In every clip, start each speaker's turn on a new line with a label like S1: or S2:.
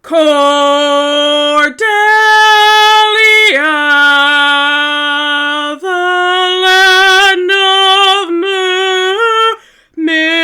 S1: Cordelia, the land of mermaids.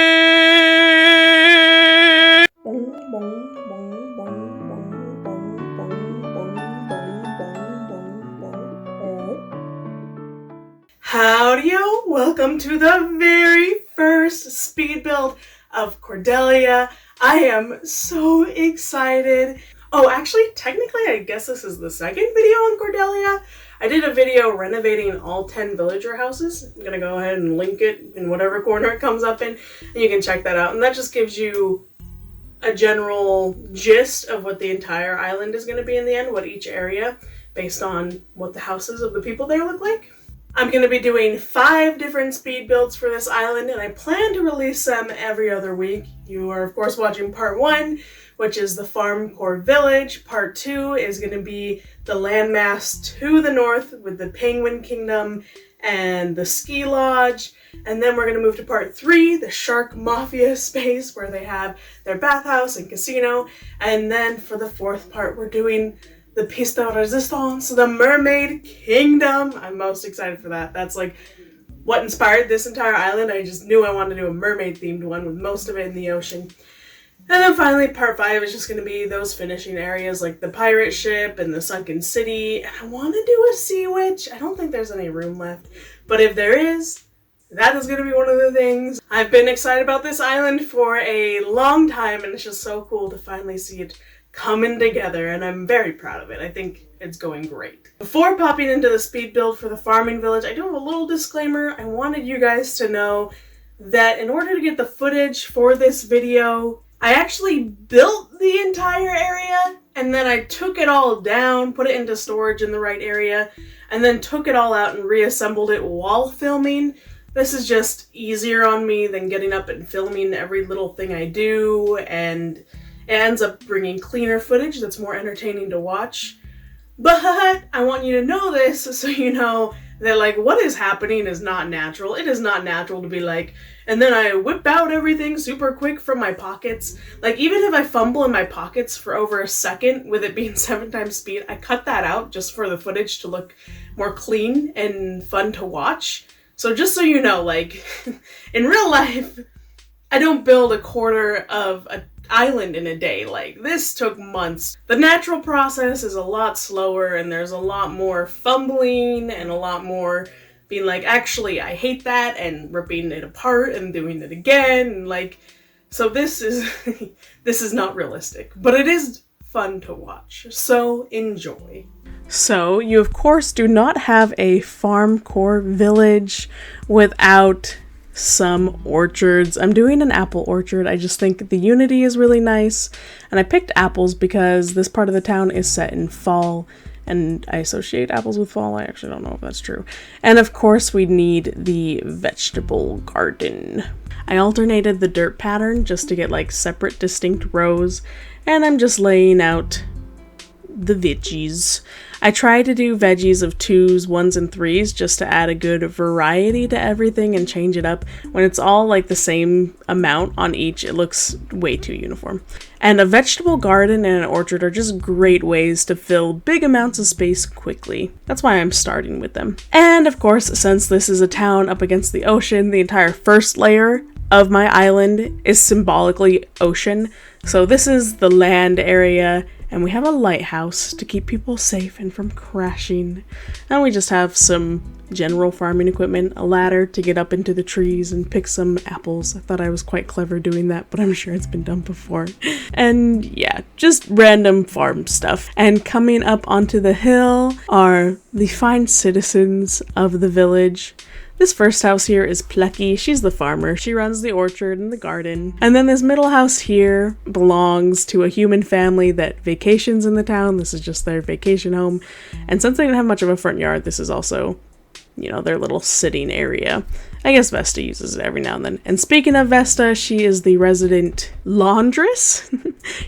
S1: Howdy yo, welcome to the very first speed build of Cordelia. I am so excited. Oh, actually, technically, I guess this is the second video on Cordelia. I did a video renovating all 10 villager houses. I'm gonna go ahead and link it in whatever corner it comes up in, and you can check that out. And that just gives you a general gist of what the entire island is gonna be in the end, what each area, based on what the houses of the people there look like. I'm going to be doing 5 different speed builds for this island, and I plan to release them every other week. You are, of course, watching part 1, which is the Farmcore village. Part 2 is going to be the landmass to the north with the Penguin Kingdom and the ski lodge. And then we're going to move to part 3, the Shark Mafia space, where they have their bathhouse and casino. And then for the 4th part, we're doing the piece de resistance, the Mermaid Kingdom. I'm most excited for that. That's like what inspired this entire island. I just knew I wanted to do a mermaid themed one with most of it in the ocean. And then finally part 5 is just going to be those finishing areas like the pirate ship and the sunken city. And I want to do a sea witch. I don't think there's any room left, but if there is, that is going to be one of the things. I've been excited about this island for a long time, and it's just so cool to finally see it coming together, and I'm very proud of it. I think it's going great. Before popping into the speed build for the farming village, I do have a little disclaimer. I wanted you guys to know that in order to get the footage for this video, I actually built the entire area, and then I took it all down, put it into storage in the right area, and then took it all out and reassembled it while filming. This is just easier on me than getting up and filming every little thing I do, and it ends up bringing cleaner footage that's more entertaining to watch. But I want you to know this so you know that, like, what is happening is not natural. It is not natural to be like, and then I whip out everything super quick from my pockets. Like, even if I fumble in my pockets for over a second with it being 7 times speed, I cut that out just for the footage to look more clean and fun to watch. So just so you know, like, in real life, I don't build a quarter of an island in a day. Like, this took months. The natural process is a lot slower, and there's a lot more fumbling and a lot more being like, actually, I hate that, and ripping it apart and doing it again. And like, so this is this is not realistic, but it is fun to watch. So enjoy. So you of course do not have a Farmcore village without some orchards. I'm doing an apple orchard. I just think the unity is really nice, and I picked apples because this part of the town is set in fall, and I associate apples with fall. I actually don't know if that's true. And of course we need the vegetable garden. I alternated the dirt pattern just to get like separate distinct rows, and I'm just laying out the veggies. I try to do veggies of 2s, 1s, and 3s just to add a good variety to everything and change it up. When it's all like the same amount on each, it looks way too uniform. And a vegetable garden and an orchard are just great ways to fill big amounts of space quickly. That's why I'm starting with them. And of course, since this is a town up against the ocean, the entire first layer of my island is symbolically ocean. So this is the land area, and we have a lighthouse to keep people safe and from crashing. And we just have some general farming equipment, a ladder to get up into the trees and pick some apples. I thought I was quite clever doing that, but I'm sure it's been done before. And yeah, just random farm stuff. And coming up onto the hill are the fine citizens of the village. This first house here is Plucky. She's the farmer. She runs the orchard and the garden. And then this middle house here belongs to a human family that vacations in the town. This is just their vacation home. And since they didn't have much of a front yard, this is also, you know, their little sitting area. I guess Vesta uses it every now and then. And speaking of Vesta, she is the resident laundress.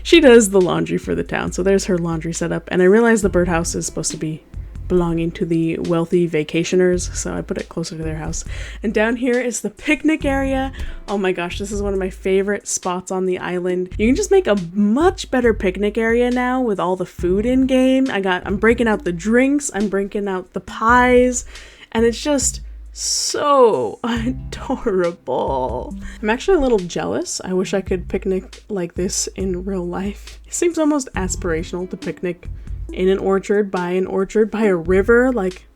S1: She does the laundry for the town. So there's her laundry setup. And I realize the birdhouse is supposed to be belonging to the wealthy vacationers, so I put it closer to their house. And down here is the picnic area. Oh my gosh, this is one of my favorite spots on the island. You can just make a much better picnic area now with all the food in game. I'm breaking out the drinks, I'm breaking out the pies, and it's just so adorable. I'm actually a little jealous. I wish I could picnic like this in real life. It seems almost aspirational to picnic in an orchard, by a river. Like,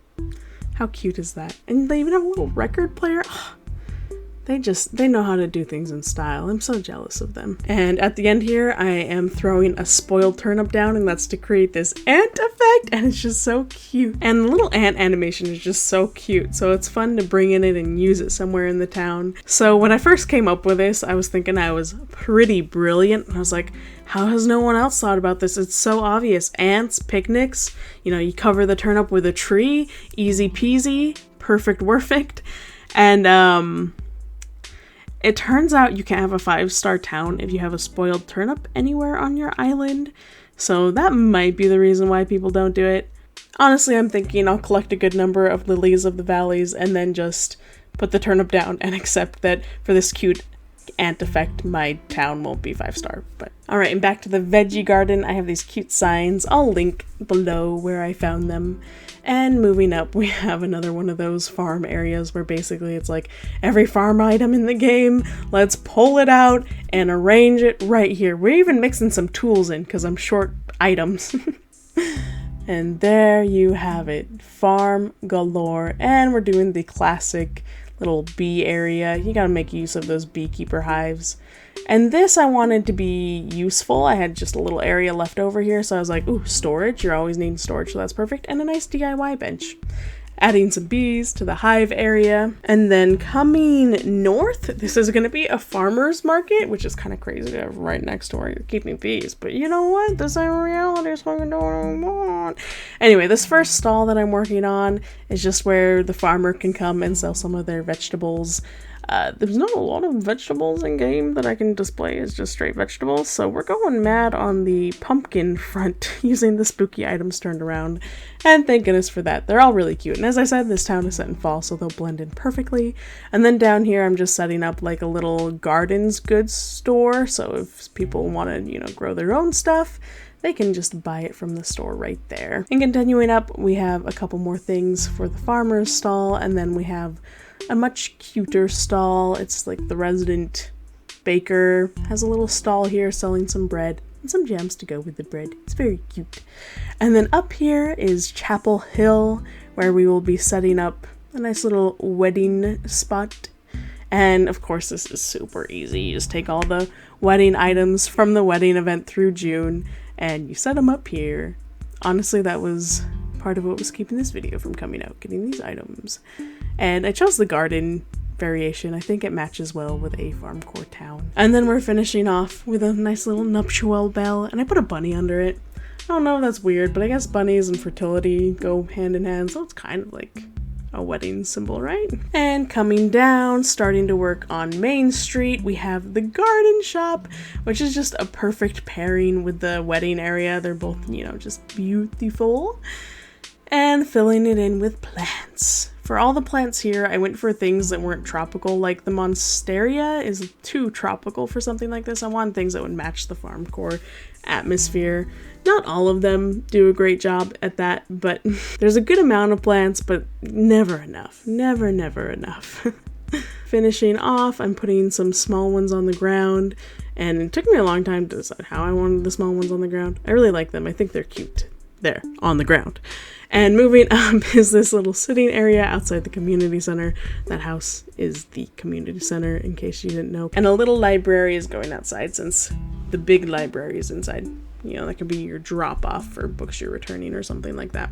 S1: how cute is that? And they even have a little record player. Oh, they know how to do things in style. I'm so jealous of them. And at the end here, I am throwing a spoiled turnip down, and that's to create this ant effect, and it's just so cute. And the little ant animation is just so cute, so it's fun to bring in it and use it somewhere in the town. So when I first came up with this, I was thinking I was pretty brilliant. I was like, how has no one else thought about this? It's so obvious. Ants, picnics, you cover the turnip with a tree, easy peasy, perfect. And it turns out you can't have a 5-star town if you have a spoiled turnip anywhere on your island. So that might be the reason why people don't do it. Honestly, I'm thinking I'll collect a good number of lilies of the valleys and then just put the turnip down and accept that for this cute ant effect, my town won't be 5-star. But alright, and back to the veggie garden. I have these cute signs. I'll link below where I found them. And moving up, we have another one of those farm areas where basically it's like every farm item in the game, let's pull it out and arrange it right here. We're even mixing some tools in because I'm short items. And there you have it, farm galore. And we're doing the classic little bee area. You gotta make use of those beekeeper hives. And this I wanted to be useful. I had just a little area left over here, so I was like, ooh, storage. You're always needing storage, so that's perfect. And a nice DIY bench. Adding some bees to the hive area. And then coming north, this is going to be a farmer's market, which is kind of crazy to have right next to where you're keeping bees. But you know what? This ain't reality, so I can do what I want. Anyway, this first stall that I'm working on is just where the farmer can come and sell some of their vegetables. There's not a lot of vegetables in game that I can display as just straight vegetables, so we're going mad on the pumpkin front using the spooky items turned around, and thank goodness for that. They're all really cute, and as I said, this town is set in fall, so they'll blend in perfectly. And then down here I'm just setting up like a little gardens goods store, so if people want to, grow their own stuff, they can just buy it from the store right there. And continuing up, we have a couple more things for the farmer's stall, and then we have a much cuter stall. It's like the resident baker has a little stall here selling some bread and some jams to go with the bread. It's very cute. And then up here is Chapel Hill, where we will be setting up a nice little wedding spot. And of course, this is super easy. You just take all the wedding items from the wedding event through June and you set them up here. Honestly, that was part of what was keeping this video from coming out, getting these items. And I chose the garden variation. I think it matches well with a Farmcore town. And then we're finishing off with a nice little nuptial bell, and I put a bunny under it. I don't know if that's weird, but I guess bunnies and fertility go hand in hand, so it's kind of like a wedding symbol, right? And coming down, starting to work on Main Street, we have the garden shop, which is just a perfect pairing with the wedding area. They're both, just beautiful. And filling it in with plants. For all the plants here, I went for things that weren't tropical, like the Monstera is too tropical for something like this. I wanted things that would match the Farmcore atmosphere. Not all of them do a great job at that, but there's a good amount of plants, but never enough. Never enough. Finishing off, I'm putting some small ones on the ground, and it took me a long time to decide how I wanted the small ones on the ground. I really like them. I think they're cute. There, on the ground. And moving up is this little sitting area outside the community center. That house is the community center, in case you didn't know. And a little library is going outside, since the big library is inside. That could be your drop-off for books you're returning or something like that.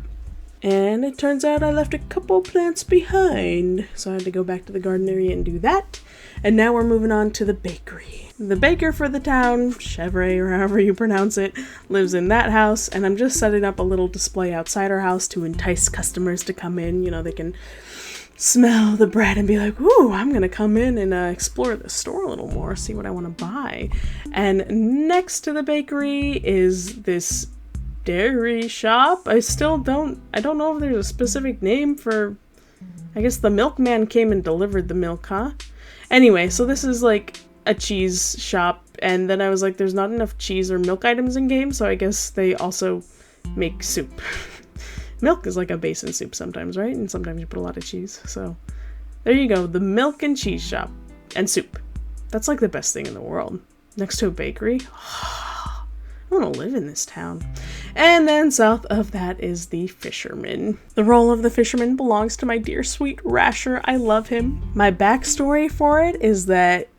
S1: And it turns out I left a couple plants behind, so I had to go back to the garden area and do that. And now we're moving on to the bakery. The baker for the town, Chevre or however you pronounce it, lives in that house, and I'm just setting up a little display outside our house to entice customers to come in. They can smell the bread and be like, ooh, I'm gonna come in and explore the store a little more, see what I want to buy. And next to the bakery is this dairy shop. I don't know if there's a specific name for, I guess the milkman came and delivered the milk, huh? Anyway, so this is like a cheese shop, and then I was like, there's not enough cheese or milk items in game, so I guess they also make soup. Milk is like a base in soup sometimes, right? And sometimes you put a lot of cheese, so there you go, the milk and cheese shop. And soup. That's like the best thing in the world. Next to a bakery. I want to live in this town. And then south of that is the fisherman. The role of the fisherman belongs to my dear sweet Rasher. I love him. My backstory for it is that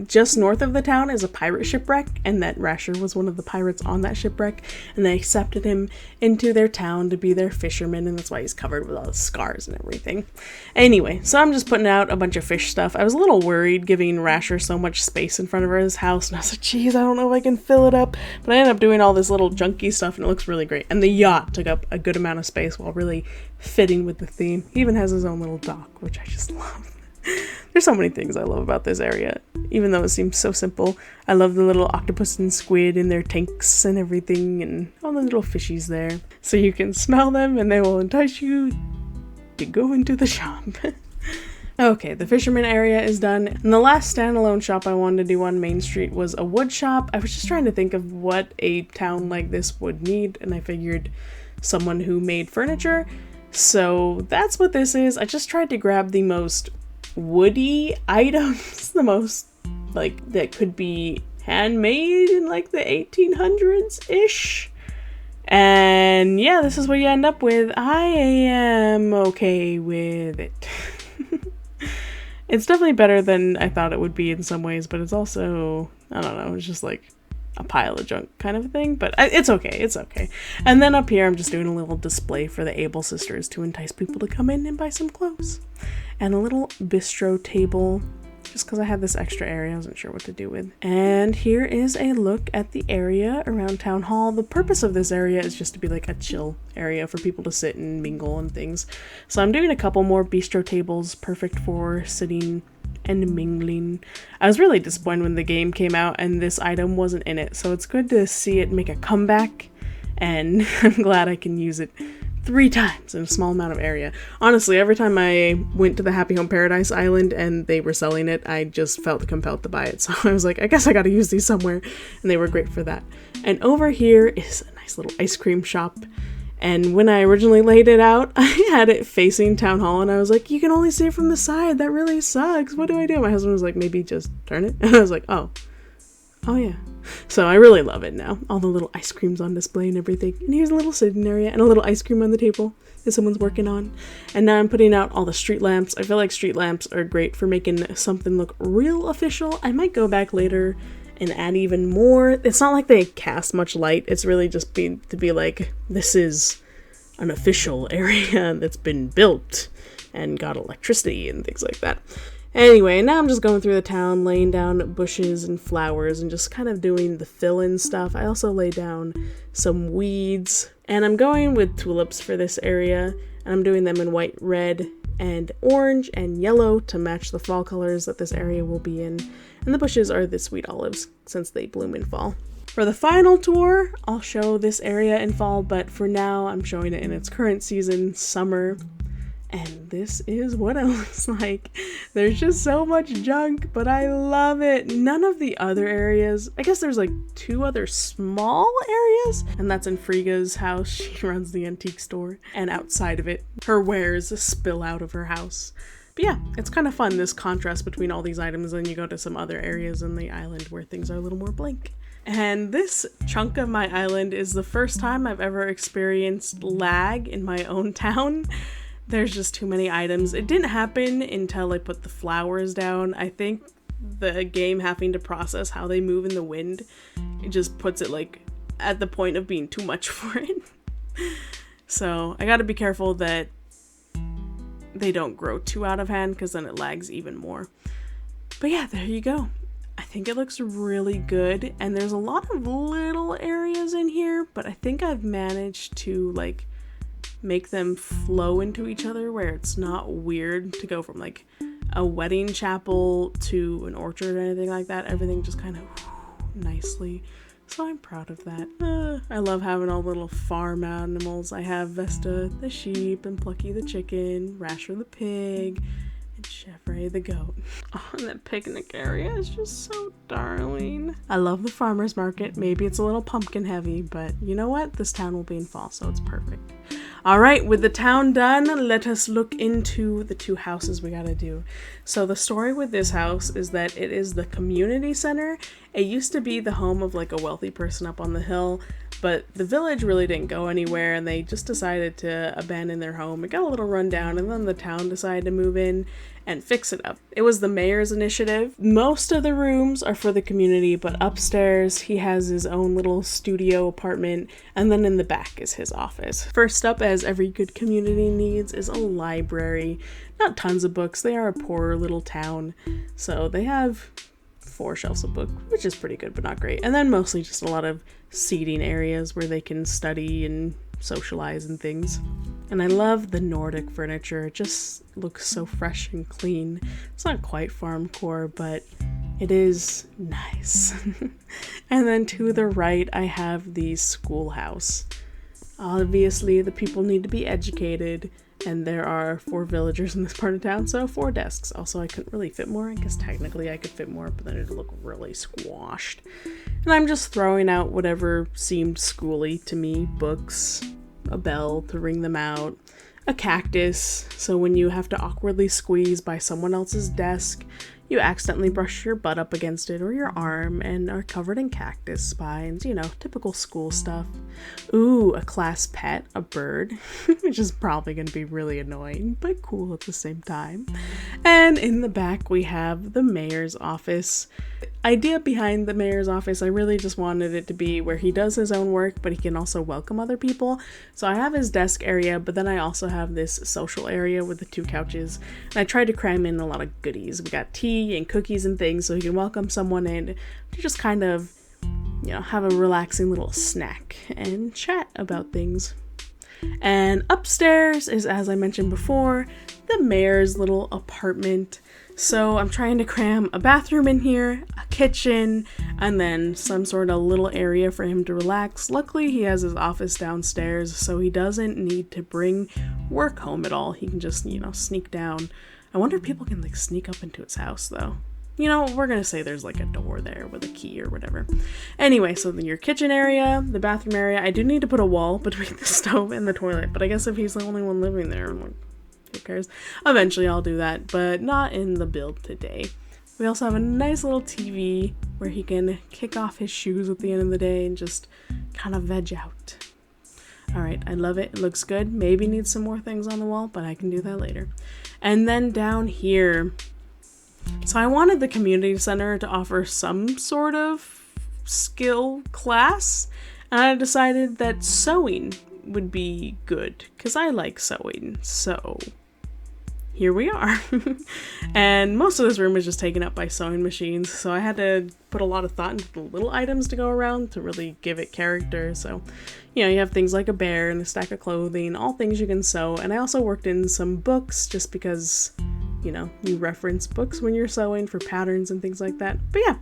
S1: just north of the town is a pirate shipwreck, and that Rasher was one of the pirates on that shipwreck, and they accepted him into their town to be their fisherman, and that's why he's covered with all the scars and everything. Anyway, so I'm just putting out a bunch of fish stuff. I was a little worried giving Rasher so much space in front of his house, and I was like, geez, I don't know if I can fill it up, but I ended up doing all this little junky stuff, and it looks really great. And the yacht took up a good amount of space while really fitting with the theme. He even has his own little dock, which I just love. There's so many things I love about this area, even though it seems so simple. I love the little octopus and squid in their tanks and everything, and all the little fishies there. So you can smell them and they will entice you to go into the shop. Okay, the fisherman area is done. And the last standalone shop I wanted to do on Main Street was a wood shop. I was just trying to think of what a town like this would need, and I figured someone who made furniture. So that's what this is. I just tried to grab the most woody items, the most like that could be handmade in like the 1800s-ish. And yeah, this is what you end up with. I am okay with it. It's definitely better than I thought it would be in some ways, but it's also, I don't know, it's just like a pile of junk kind of thing, but it's okay. And then up here I'm just doing a little display for the Able sisters to entice people to come in and buy some clothes. And a little bistro table, just because I had this extra area I wasn't sure what to do with. And here is a look at the area around Town Hall. The purpose of this area is just to be like a chill area for people to sit and mingle and things. So I'm doing a couple more bistro tables, perfect for sitting and mingling. I was really disappointed when the game came out and this item wasn't in it, so it's good to see it make a comeback, and I'm glad I can use it 3 times in a small amount of area. Honestly, every time I went to the Happy Home Paradise Island and they were selling it, I just felt compelled to buy it. So I was like, I guess I gotta use these somewhere, and they were great for that. And over here is a nice little ice cream shop. And when I originally laid it out, I had it facing Town Hall, and I was like, you can only see it from the side. That really sucks. What do I do? My husband was like, maybe just turn it. And I was like, oh yeah. So I really love it now. All the little ice creams on display and everything. And here's a little sitting area and a little ice cream on the table that someone's working on. And now I'm putting out all the street lamps. I feel like street lamps are great for making something look real official. I might go back later and add even more. It's not like they cast much light. It's really just to be like, this is an official area that's been built and got electricity and things like that. Anyway, now I'm just going through the town, laying down bushes and flowers and just kind of doing the fill-in stuff. I also lay down some weeds, and I'm going with tulips for this area, and I'm doing them in white, red, and orange and yellow to match the fall colors that this area will be in. And the bushes are the sweet olives since they bloom in fall. For the final tour, I'll show this area in fall, but for now I'm showing it in its current season, summer. And this is what it looks like. There's just so much junk, but I love it. None of the other areas, I guess there's like 2 other small areas, and that's in Friga's house. She runs the antique store, and outside of it, her wares spill out of her house. But yeah, it's kind of fun, this contrast between all these items, and you go to some other areas in the island where things are a little more blank. And this chunk of my island is the first time I've ever experienced lag in my own town. There's just too many items. It didn't happen until I put the flowers down. I think the game having to process how they move in the wind, it just puts it like at the point of being too much for it. So I gotta be careful that they don't grow too out of hand, because then it lags even more. But yeah, there you go. I think it looks really good, and there's a lot of little areas in here, but I think I've managed to like make them flow into each other where it's not weird to go from like a wedding chapel to an orchard or anything like that. Everything just kind of nicely So I'm proud of that. I love having all the little farm animals. I have Vesta the sheep, and Plucky the chicken, Rasher the pig, and Chevrolet the goat. Oh, and that picnic area is just so darling. I love the farmer's market. Maybe it's a little pumpkin heavy, but you know what? This town will be in fall, so it's perfect. All right, with the town done, let us look into the 2 houses we gotta do. So the story with this house is that it is the community center. It used to be the home of like a wealthy person up on the hill, but the village really didn't go anywhere and they just decided to abandon their home. It got a little run down and then the town decided to move in and fix it up. It was the mayor's initiative. Most of the rooms are for the community, but upstairs he has his own little studio apartment, and then in the back is his office. First up, as every good community needs, is a library. Not tons of books, they are a poorer little town, so they have 4 shelves of books, which is pretty good, but not great. And then mostly just a lot of seating areas where they can study and socialize and things. And I love the Nordic furniture. It just looks so fresh and clean. It's not quite Farmcore, but it is nice. And then to the right, I have the schoolhouse. Obviously, the people need to be educated, and there are 4 villagers in this part of town, so 4 desks. Also, I couldn't really fit more. I guess technically I could fit more, but then it'd look really squashed. And I'm just throwing out whatever seemed schooly to me. Books, a bell to ring them out, a cactus, so when you have to awkwardly squeeze by someone else's desk, you accidentally brush your butt up against it or your arm and are covered in cactus spines, you know, typical school stuff. Ooh, a class pet, a bird, which is probably going to be really annoying, but cool at the same time. And in the back we have the mayor's office. Idea behind the mayor's office, I really just wanted it to be where he does his own work, but he can also welcome other people. So I have his desk area, but then I also have this social area with the 2 couches. And I tried to cram in a lot of goodies. We got tea and cookies and things, so he can welcome someone in to just kind of, you know, have a relaxing little snack and chat about things. And upstairs is, as I mentioned before, the mayor's little apartment. So I'm trying to cram a bathroom in here, a kitchen, and then some sort of little area for him to relax. Luckily, he has his office downstairs, so he doesn't need to bring work home at all. He can just, you know, sneak down. I wonder if people can, like, sneak up into his house, though. You know, we're gonna say there's, like, a door there with a key or whatever. Anyway, so then your kitchen area, the bathroom area. I do need to put a wall between the stove and the toilet, but I guess if he's the only one living there, I'm like, who cares? Eventually I'll do that, but not in the build today. We also have a nice little TV where he can kick off his shoes at the end of the day and just kind of veg out. Alright, I love it. It looks good. Maybe needs some more things on the wall, but I can do that later. And then down here, so I wanted the community center to offer some sort of skill class, and I decided that sewing would be good because I like sewing, so here we are. And most of this room is just taken up by sewing machines, so I had to put a lot of thought into the little items to go around to really give it character. So, you know, you have things like a bear and a stack of clothing, all things you can sew. And I also worked in some books just because, you know, you reference books when you're sewing for patterns and things like that. But yeah,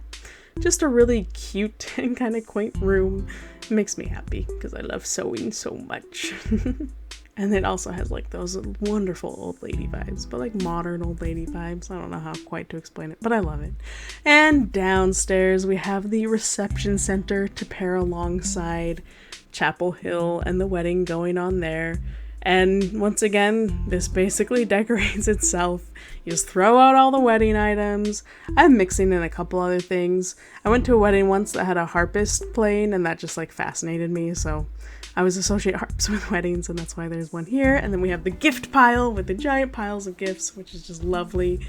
S1: just a really cute and kind of quaint room. It makes me happy because I love sewing so much. And it also has like those wonderful old lady vibes, but like modern old lady vibes. I don't know how quite to explain it, but I love it. And downstairs we have the reception center to pair alongside Chapel Hill and the wedding going on there. And once again, this basically decorates itself. You just throw out all the wedding items. I'm mixing in a couple other things. I went to a wedding once that had a harpist playing, and that just like fascinated me, so I was associate harps with weddings, and that's why there's one here. And then we have the gift pile with the giant piles of gifts, which is just lovely.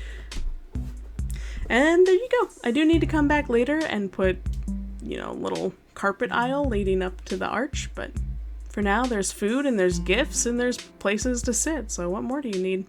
S1: And there you go. I do need to come back later and put, you know, little carpet aisle leading up to the arch, but for now there's food and there's gifts and there's places to sit, so what more do you need?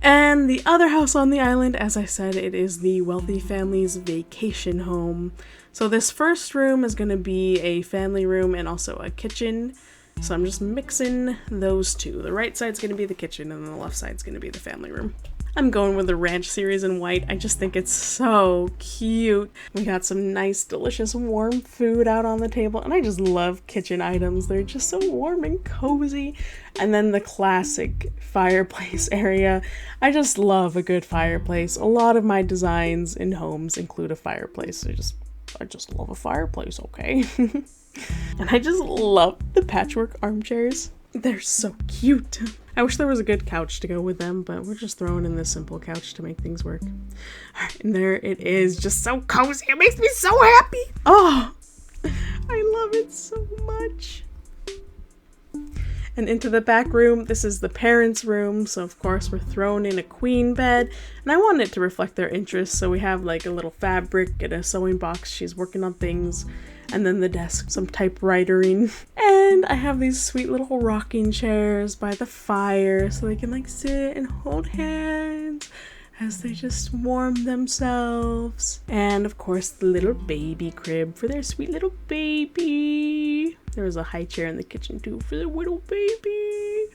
S1: And the other house on the island, as I said, it is the wealthy family's vacation home. So this first room is going to be a family room and also a kitchen. So I'm just mixing those two. The right side's going to be the kitchen and the left side's going to be the family room. I'm going with the Ranch series in white. I just think it's so cute. We got some nice, delicious, warm food out on the table, and I just love kitchen items. They're just so warm and cozy. And then the classic fireplace area. I just love a good fireplace. A lot of my designs in homes include a fireplace. I just love a fireplace, okay? And I just love the patchwork armchairs. They're so cute. I wish there was a good couch to go with them, but we're just throwing in this simple couch to make things work. Alright, and there it is, just so cozy. It makes me so happy. Oh, I love it so much. And into the back room, this is the parents' room, so of course we're throwing in a queen bed, and I wanted it to reflect their interests, so we have like a little fabric and a sewing box. She's working on things. And then the desk, some typewritering. And I have these sweet little rocking chairs by the fire so they can like sit and hold hands as they just warm themselves. And of course the little baby crib for their sweet little baby. There was a high chair in the kitchen too for the little baby.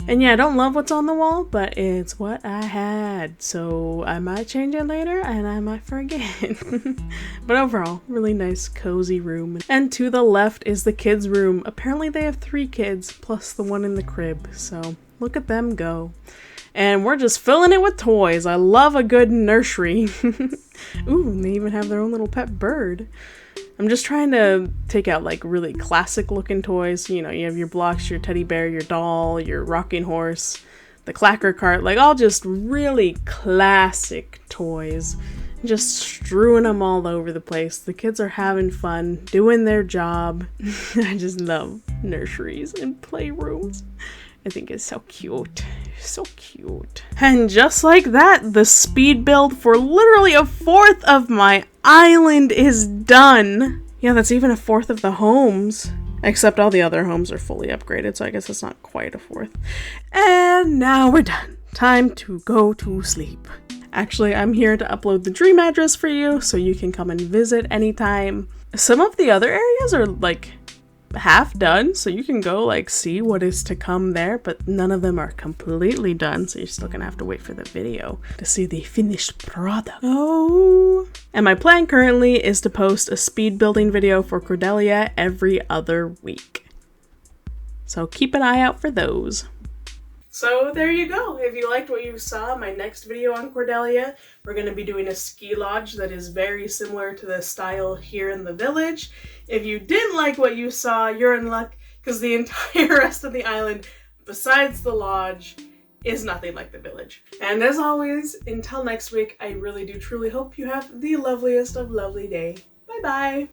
S1: And yeah, I don't love what's on the wall, but it's what I had. So I might change it later and I might forget. But overall, really nice cozy room. And to the left is the kids' room. Apparently they have 3 kids plus the one in the crib. So look at them go. And we're just filling it with toys. I love a good nursery. Ooh, and they even have their own little pet bird. I'm just trying to take out like really classic looking toys. You know, you have your blocks, your teddy bear, your doll, your rocking horse, the clacker cart, like all just really classic toys. Just strewing them all over the place. The kids are having fun, doing their job. I just love nurseries and playrooms. I think it's so cute. So cute. And just like that, the speed build for literally a 1/4 of my island is done. Yeah, that's even a 1/4 of the homes. Except all the other homes are fully upgraded, so I guess it's not quite a 1/4. And now we're done. Time to go to sleep. Actually, I'm here to upload the dream address for you, so you can come and visit anytime. Some of the other areas are like half done, so you can go like see what is to come there, but none of them are completely done, so you're still gonna have to wait for the video to see the finished product. Oh, and my plan currently is to post a speed building video for Cordelia every other week, so keep an eye out for those. So there you go. If you liked what you saw, my next video on Cordelia, we're going to be doing a ski lodge that is very similar to the style here in the village. If you didn't like what you saw, you're in luck, because the entire rest of the island, besides the lodge, is nothing like the village. And as always, until next week, I really do truly hope you have the loveliest of lovely day. Bye bye!